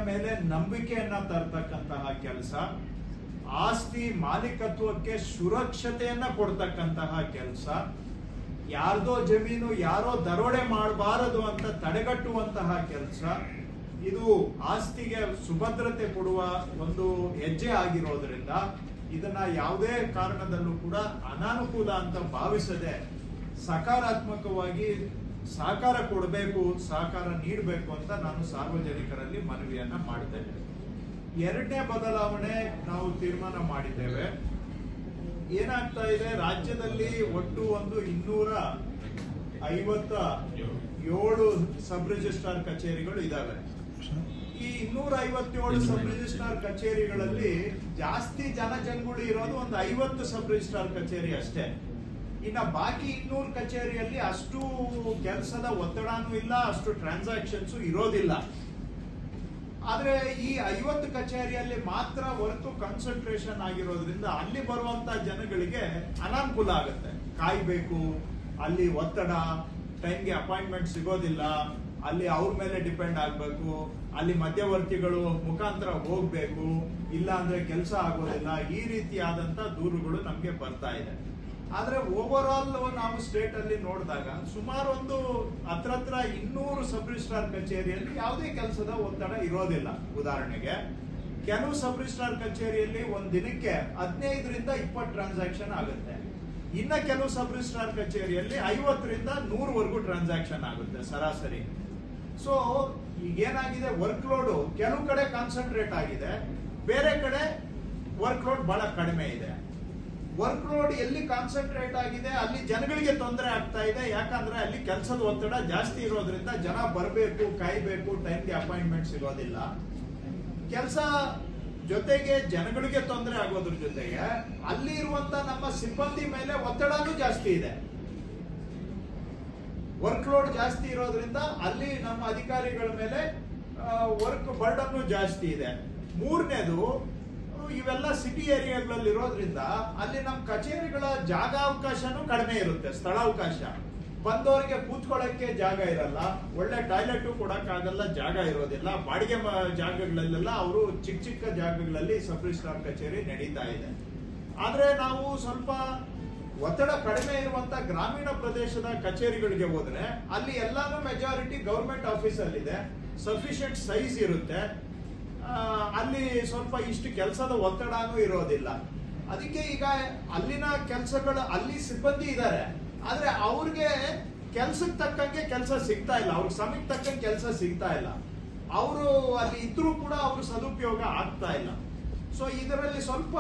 ಮೇಲೆ ನಂಬಿಕೆಯನ್ನ ತರ್ತಕ್ಕಂತಹ ಕೆಲಸ, ಆಸ್ತಿ ಮಾಲೀಕತ್ವಕ್ಕೆ ಸುರಕ್ಷತೆಯನ್ನ ಕೊಡ್ತಕ್ಕಂತಹ ಕೆಲಸ, ಯಾರ್ದೋ ಜಮೀನು ಯಾರೋ ದರೋಡೆ ಮಾಡಬಾರದು ಅಂತ ತಡೆಗಟ್ಟುವಂತಹ ಕೆಲಸ, ಇದು ಆಸ್ತಿಗೆ ಸುಭದ್ರತೆ ಕೊಡುವ ಒಂದು ಹೆಜ್ಜೆ ಆಗಿರೋದ್ರಿಂದ ಇದನ್ನ ಯಾವುದೇ ಕಾರಣದಲ್ಲೂ ಕೂಡ ಅನಾನುಕೂಲ ಅಂತ ಭಾವಿಸದೆ ಸಕಾರಾತ್ಮಕವಾಗಿ ಸಹಕಾರ ಕೊಡಬೇಕು, ಸಹಕಾರ ನೀಡಬೇಕು ಅಂತ ನಾನು ಸಾರ್ವಜನಿಕರಲ್ಲಿ ಮನವಿಯನ್ನ ಮಾಡಿದ್ದೇನೆ. ಎರಡನೇ ಬದಲಾವಣೆ ನಾವು ತೀರ್ಮಾನ ಮಾಡಿದ್ದೇವೆ. ಏನಾಗ್ತಾ ಇದೆ, ರಾಜ್ಯದಲ್ಲಿ ಒಟ್ಟು ಒಂದು 257 ಸಬ್ ರಿಜಿಸ್ಟ್ರಾರ್ ಕಚೇರಿಗಳು ಇದಾವೆ. ಈ 257 ಸಬ್ ರಿಜಿಸ್ಟ್ರಾರ್ ಕಚೇರಿಗಳಲ್ಲಿ ಜಾಸ್ತಿ ಜನಜಂಗುಳಿ ಇರೋದು ಒಂದು 50 ಸಬ್ ರಿಜಿಸ್ಟ್ರಾರ್ ಕಚೇರಿ ಅಷ್ಟೇ. ಇನ್ನ ಬಾಕಿ 200 ಕಚೇರಿಯಲ್ಲಿ ಅಷ್ಟು ಕೆಲಸದ ಒತ್ತಡನೂ ಇಲ್ಲ, ಅಷ್ಟು ಟ್ರಾನ್ಸಾಕ್ಷನ್ಸ್ ಇರೋದಿಲ್ಲ. ಆದ್ರೆ ಈ 50 ಕಚೇರಿಯಲ್ಲಿ ಮಾತ್ರ ವರ್ಕ್ ಕಾನ್ಸಂಟ್ರೇಷನ್ ಆಗಿರೋದ್ರಿಂದ ಅಲ್ಲಿ ಬರುವಂತ ಜನಗಳಿಗೆ ಅನಾನುಕೂಲ ಆಗುತ್ತೆ. ಕಾಯ್ಬೇಕು, ಅಲ್ಲಿ ಒತ್ತಡ, ಟೈಮ್ಗೆ ಅಪಾಯಿಂಟ್ಮೆಂಟ್ ಸಿಗೋದಿಲ್ಲ, ಅಲ್ಲಿ ಅವ್ರ ಮೇಲೆ ಡಿಪೆಂಡ್ ಆಗ್ಬೇಕು, ಅಲ್ಲಿ ಮಧ್ಯವರ್ತಿಗಳು ಮುಖಾಂತರ ಹೋಗ್ಬೇಕು, ಇಲ್ಲ ಅಂದ್ರೆ ಕೆಲಸ ಆಗೋದಿಲ್ಲ. ಈ ರೀತಿಯಾದಂತ ದೂರುಗಳು ನಮ್ಗೆ ಬರ್ತಾ ಇದೆ. ಆದ್ರೆ ಓವರ್ ಆಲ್ ನಾವು ಸ್ಟೇಟ್ ಅಲ್ಲಿ ನೋಡಿದಾಗ ಸುಮಾರು ಒಂದು ಹತ್ರ 200 ಸಬ್ ರಿಜಿಸ್ಟ್ರಾರ್ ಕಚೇರಿಯಲ್ಲಿ ಯಾವುದೇ ಕೆಲಸದ ಒತ್ತಡ ಇರೋದಿಲ್ಲ. ಉದಾಹರಣೆಗೆ ಕೆಲವು ಸಬ್ ರಿಜಿಸ್ಟ್ರಾರ್ ಕಚೇರಿಯಲ್ಲಿ ಒಂದ್ ದಿನಕ್ಕೆ 15 ರಿಂದ 20 ಟ್ರಾನ್ಸಾಕ್ಷನ್ ಆಗುತ್ತೆ. ಇನ್ನ ಕೆಲವು ಸಬ್ ರಿಜಿಸ್ಟ್ರಾರ್ ಕಚೇರಿಯಲ್ಲಿ 50 ರಿಂದ 100 ವರೆಗೂ ಟ್ರಾನ್ಸಾಕ್ಷನ್ ಆಗುತ್ತೆ ಸರಾಸರಿ. ಸೊ ಈಗೇನಾಗಿದೆ, ವರ್ಕ್ ಲೋಡ್ ಕೆಲವು ಕಡೆ ಕಾನ್ಸಂಟ್ರೇಟ್ ಆಗಿದೆ, ಬೇರೆ ಕಡೆ ವರ್ಕ್ ಲೋಡ್ ಬಹಳ ಕಡಿಮೆ ಇದೆ. ವರ್ಕ್ ಲೋಡ್ ಎಲ್ಲಿ ಕಾನ್ಸಂಟ್ರೇಟ್ ಆಗಿದೆ ಅಲ್ಲಿ ಜನಗಳಿಗೆ ತೊಂದರೆ ಆಗ್ತಾ ಇದೆ. ಯಾಕಂದ್ರೆ ಅಲ್ಲಿ ಕೆಲಸದ ಒತ್ತಡ ಜಾಸ್ತಿ ಇರೋದ್ರಿಂದ ಜನ ಬರಬೇಕು, ಕಾಯ್ಬೇಕು, ಟೈಮ್ಗೆ ಅಪಾಯಿಂಟ್ಮೆಂಟ್ ಸಿಗೋದಿಲ್ಲ. ಕೆಲಸ ಜೊತೆಗೆ ಜನಗಳಿಗೆ ತೊಂದರೆ ಆಗೋದ್ರ ಜೊತೆಗೆ ಅಲ್ಲಿ ಇರುವಂತ ನಮ್ಮ ಸಿಬ್ಬಂದಿ ಮೇಲೆ ಒತ್ತಡನೂ ಜಾಸ್ತಿ ಇದೆ. ವರ್ಕ್ ಲೋಡ್ ಜಾಸ್ತಿ ಇರೋದ್ರಿಂದ ಅಲ್ಲಿ ನಮ್ಮ ಅಧಿಕಾರಿಗಳ ಮೇಲೆ ವರ್ಕ್ ಬರ್ಡನ್ ಜಾಸ್ತಿ ಇದೆ. ಮೂರನೇದು, ಇವೆಲ್ಲ ಸಿಟಿ ಏರಿಯಾಗಳಲ್ಲಿ ಇರೋದ್ರಿಂದ ಅಲ್ಲಿ ನಮ್ಮ ಕಚೇರಿಗಳ ಜಾಗಾವಕಾಶನೂ ಕಡಿಮೆ ಇರುತ್ತೆ, ಸ್ಥಳಾವಕಾಶ. ಬಂದವರಿಗೆ ಕೂತ್ಕೊಳ್ಳಕ್ಕೆ ಜಾಗ ಇರಲ್ಲ, ಒಳ್ಳೆ ಟಾಯ್ಲೆಟ್ ಕೊಡಕ್ಕಾಗಲ್ಲ, ಜಾಗ ಇರೋದಿಲ್ಲ. ಬಾಡಿಗೆ ಜಾಗಗಳಲ್ಲೆಲ್ಲ ಅವರು ಚಿಕ್ಕ ಜಾಗಗಳಲ್ಲಿ ಸಬ್ ರಿಜಿಸ್ಟ್ರಾರ್ ಕಚೇರಿ ನಡೀತಾ ಇದೆ. ಆದ್ರೆ ನಾವು ಸ್ವಲ್ಪ ಒತ್ತಡ ಕಡಿಮೆ ಇರುವಂತ ಗ್ರಾಮೀಣ ಪ್ರದೇಶದ ಕಚೇರಿಗಳಿಗೆ ಹೋದ್ರೆ ಅಲ್ಲಿ ಎಲ್ಲಾನು ಮೆಜಾರಿಟಿ ಗವರ್ಮೆಂಟ್ ಆಫೀಸ್ ಅಲ್ಲಿ ಇದೆ, ಸಫಿಶಿಯಂಟ್ ಸೈಜ್ ಇರುತ್ತೆ, ಅಲ್ಲಿ ಸ್ವಲ್ಪ ಇಷ್ಟು ಕೆಲಸದ ಒತ್ತಡನೂ ಇರೋದಿಲ್ಲ. ಅದಕ್ಕೆ ಈಗ ಅಲ್ಲಿನ ಕೆಲಸಗಳು, ಅಲ್ಲಿ ಸಿಬ್ಬಂದಿ ಇದ್ದಾರೆ, ಆದ್ರೆ ಅವ್ರಿಗೆ ಕೆಲ್ಸಕ್ಕೆ ತಕ್ಕಂಗೆ ಕೆಲಸ ಸಿಗ್ತಾ ಇಲ್ಲ, ಅವ್ರಿಗೆ ಸಮಯಕ್ಕೆ ತಕ್ಕಂಗೆ ಕೆಲಸ ಸಿಗ್ತಾ ಇಲ್ಲ. ಅವರು ಅಲ್ಲಿ ಇದ್ರೂ ಕೂಡ ಅವ್ರ ಸದುಪಯೋಗ ಆಗ್ತಾ ಇಲ್ಲ. ಸೊ ಇದರಲ್ಲಿ ಸ್ವಲ್ಪ